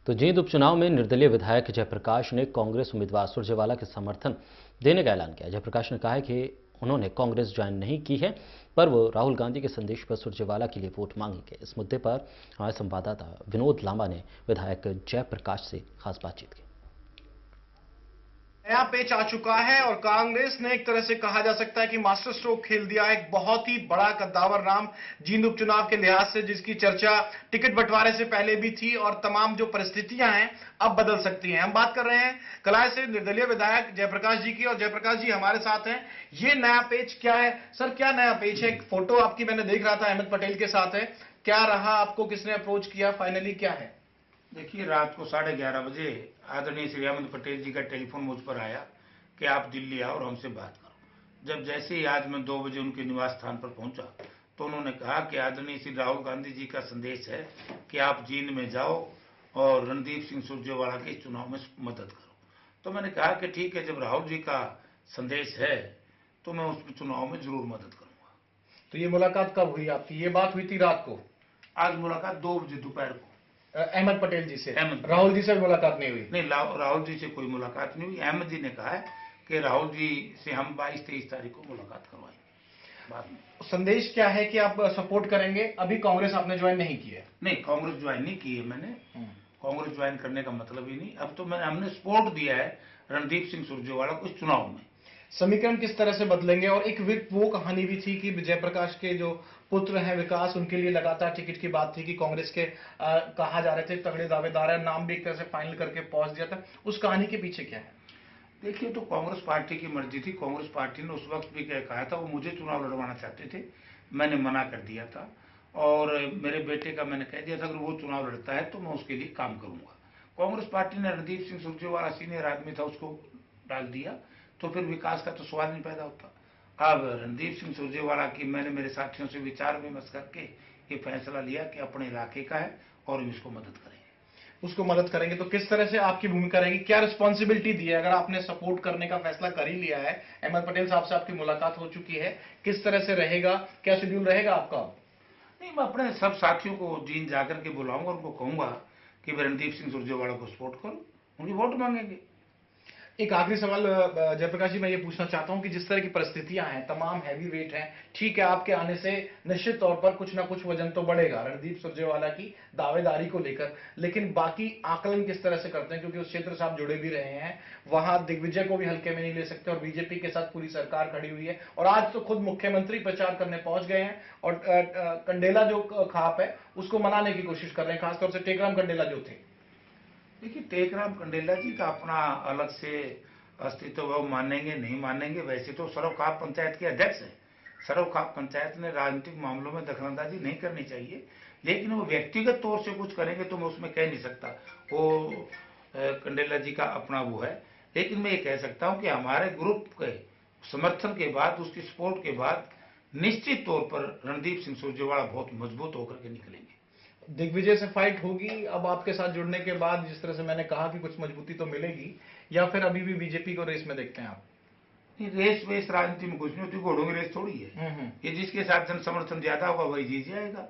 तो जींद उपचुनाव में निर्दलीय विधायक जयप्रकाश ने कांग्रेस उम्मीदवार सुरजेवाला के समर्थन देने का ऐलान किया। जयप्रकाश ने कहा है कि उन्होंने कांग्रेस ज्वाइन नहीं की है, पर वो राहुल गांधी के संदेश पर सुरजेवाला के लिए वोट मांगेंगे। इस मुद्दे पर हमारे संवाददाता विनोद लांबा ने विधायक जयप्रकाश से खास बातचीत की। नया पेच आ चुका है और कांग्रेस ने एक तरह से कहा जा सकता है कि मास्टर स्ट्रोक खेल दिया है। एक बहुत ही बड़ा कद्दावर नाम जींद उपचुनाव के लिहाज से, जिसकी चर्चा टिकट बंटवारे से पहले भी थी और तमाम जो परिस्थितियां हैं अब बदल सकती हैं। हम बात कर रहे हैं कलाय से निर्दलीय विधायक जयप्रकाश जी की, और जयप्रकाश जी हमारे साथ हैं। ये नया पेच क्या है सर? क्या नया पेच है? एक फोटो आपकी मैंने देख रहा था, अहमद पटेल के साथ है। क्या रहा? आपको किसने अप्रोच किया? फाइनली क्या है? देखिए, रात को 11:30 बजे आदरणीय श्री अहमद पटेल जी का टेलीफोन मुझ पर आया कि आप दिल्ली आओ और हमसे बात करो। जब जैसे ही आज मैं 2 बजे उनके निवास स्थान पर पहुंचा तो उन्होंने कहा कि आदरणीय श्री राहुल गांधी जी का संदेश है कि आप जींद में जाओ और रणदीप सिंह सुरजेवाला के चुनाव में मदद करो। तो मैंने कहा कि ठीक है, जब राहुल जी का संदेश है तो मैं उस चुनाव में जरूर मदद करूंगा। तो ये मुलाकात कब हुई आपकी? ये बात हुई थी रात को? आज मुलाकात 2 बजे दोपहर को अहमद पटेल जी से। राहुल जी से मुलाकात नहीं हुई? नहीं, राहुल जी से कोई मुलाकात नहीं हुई। अहमद जी ने कहा है कि राहुल जी से हम 22-23 तारीख को मुलाकात करवाएंगे बाद में। संदेश क्या है कि आप सपोर्ट करेंगे? अभी कांग्रेस आपने ज्वाइन नहीं की है? नहीं, कांग्रेस ज्वाइन नहीं की है मैंने। कांग्रेस ज्वाइन करने का मतलब ही नहीं। अब तो हमने सपोर्ट दिया है रणदीप सिंह सुरजेवाला को इस चुनाव में। समीकरण किस तरह से बदलेंगे? और एक वो कहानी भी थी कि जयप्रकाश के जो पुत्र हैं विकास, उनके लिए लगातार टिकट की बात थी कि कांग्रेस के कहा जा रहे थे तगड़े दावेदार है, नाम भी एक तरह से फाइनल करके पहुंच दिया था। उस कहानी के पीछे क्या है? देखिए, तो कांग्रेस पार्टी की मर्जी थी। कांग्रेस पार्टी ने उस वक्त भी कहा था, वो मुझे चुनाव लड़वाना चाहते थे, मैंने मना कर दिया था। और मेरे बेटे का मैंने कह दिया था अगर वो चुनाव लड़ता है तो मैं उसके लिए काम करूंगा। कांग्रेस पार्टी ने रणदीप सिंह सुरजेवाला सीनियर आदमी था, उसको डाल दिया, तो फिर विकास का तो सवाल नहीं पैदा होता। अब रणदीप सिंह सुरजेवाला की मैंने मेरे साथियों से विचार विमर्श करके ये फैसला लिया कि अपने इलाके का है और इसको मदद करेंगे। उसको मदद करेंगे तो किस तरह से आपकी भूमिका रहेगी? क्या रिस्पॉन्सिबिलिटी दी है? अगर आपने सपोर्ट करने का फैसला कर ही लिया है, अहमद पटेल साहब से आपकी मुलाकात हो चुकी है, किस तरह से रहेगा? क्या शेड्यूल रहेगा आपका? नहीं, मैं अपने सब साथियों को जींद जाकर के बुलाऊंगा, उनको कहूंगा कि रणदीप सिंह सुरजेवाला को सपोर्ट करो, उनकी वोट मांगेंगे। एक आखिरी सवाल जयप्रकाश जी, मैं ये पूछना चाहता हूं कि जिस तरह की परिस्थितियां हैं, तमाम हैवी वेट हैं, ठीक है, आपके आने से निश्चित तौर पर कुछ ना कुछ वजन तो बढ़ेगा रणदीप सुरजेवाला की दावेदारी को लेकर, लेकिन बाकी आकलन किस तरह से करते हैं? क्योंकि उस क्षेत्र से आप जुड़े भी रहे हैं, वहां दिग्विजय को भी हल्के में नहीं ले सकते और बीजेपी के साथ पूरी सरकार खड़ी हुई है और आज तो खुद मुख्यमंत्री प्रचार करने पहुंच गए हैं और कंडेला जो खाप है उसको मनाने की कोशिश कर रहे हैं, खासतौर से टेकराम कंडेला जो थे। देखिए, टेकराम कंडेला जी का अपना अलग से अस्तित्व, वो मानेंगे नहीं मानेंगे। वैसे तो सरवखाप पंचायत के अध्यक्ष है। सरवखाप पंचायत ने राजनीतिक मामलों में दखलंदाजी नहीं करनी चाहिए, लेकिन वो व्यक्तिगत तौर से कुछ करेंगे तो मैं उसमें कह नहीं सकता। वो कंडेला जी का अपना वो है। लेकिन मैं ये कह सकता हूं कि हमारे ग्रुप के समर्थन के बाद, उसकी सपोर्ट के बाद निश्चित तौर पर रणदीप सिंह सुरजेवाला बहुत मजबूत होकर के निकलेंगे। दिग्विजय से फाइट होगी अब आपके साथ जुड़ने के बाद? जिस तरह से मैंने कहा कि कुछ मजबूती तो मिलेगी, या फिर अभी भी बीजेपी को रेस में देखते हैं आप? नहीं, रेस वेस राजनीति में कुछ नहीं होती, घोड़ों की रेस थोड़ी है। ये जिसके साथ जन समर्थन ज्यादा होगा वही जीत जाएगा।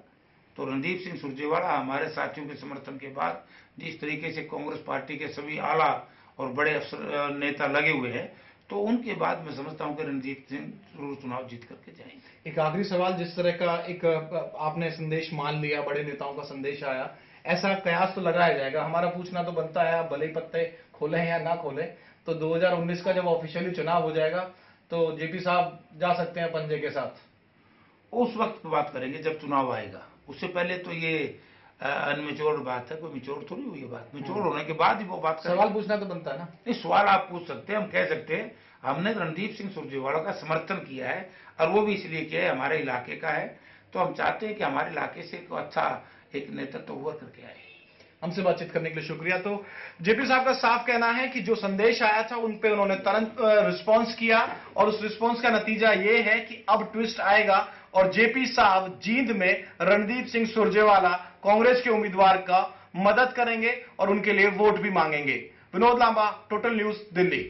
तो रणदीप सिंह सुरजेवाला हमारे साथियों के समर्थन के बाद जिस तरीके से कांग्रेस पार्टी के सभी आला और बड़े अफसर नेता लगे हुए हैं, तो उनके बाद मैं समझता हूं कि रणदीप सिंह जरूर चुनाव जीत करके जाएंगे। एक आखिरी सवाल, जिस तरह का एक आपने संदेश मान लिया, बड़े नेताओं का संदेश आया, ऐसा कयास तो लगाया जाएगा, हमारा पूछना तो बनता है, आप भले ही पत्ते खोले या ना खोले, तो 2019 का जब ऑफिशियली चुनाव हो जाएगा तो जेपी साहब जा सकते हैं पंजे के साथ? उस वक्त बात करेंगे जब चुनाव आएगा। उससे पहले तो ये अनमेच्योर्ड बात है, कोई मिच्योर थोड़ी हुई है बात। मिच्योर होने के बाद ही वो बात करेंगे। सवाल पूछना तो बनता है ना? नहीं, सवाल आप पूछ सकते हैं, हम कह सकते हैं हमने रणदीप सिंह सुरजेवाला का समर्थन किया है और वो भी इसलिए किया है हमारे इलाके का है, तो हम चाहते हैं कि हमारे इलाके से एक अच्छा एक नेतृत्व हुआ करके आए। हमसे बातचीत करने के लिए शुक्रिया। तो जेपी साहब का साफ कहना है कि जो संदेश आया था उन पे उन्होंने तुरंत रिस्पांस किया और उस रिस्पांस का नतीजा ये है कि अब ट्विस्ट आएगा और जेपी साहब जींद में रणदीप सिंह सुरजेवाला कांग्रेस के उम्मीदवार का मदद करेंगे और उनके लिए वोट भी मांगेंगे। Vinod Lamba, total news, Delhi.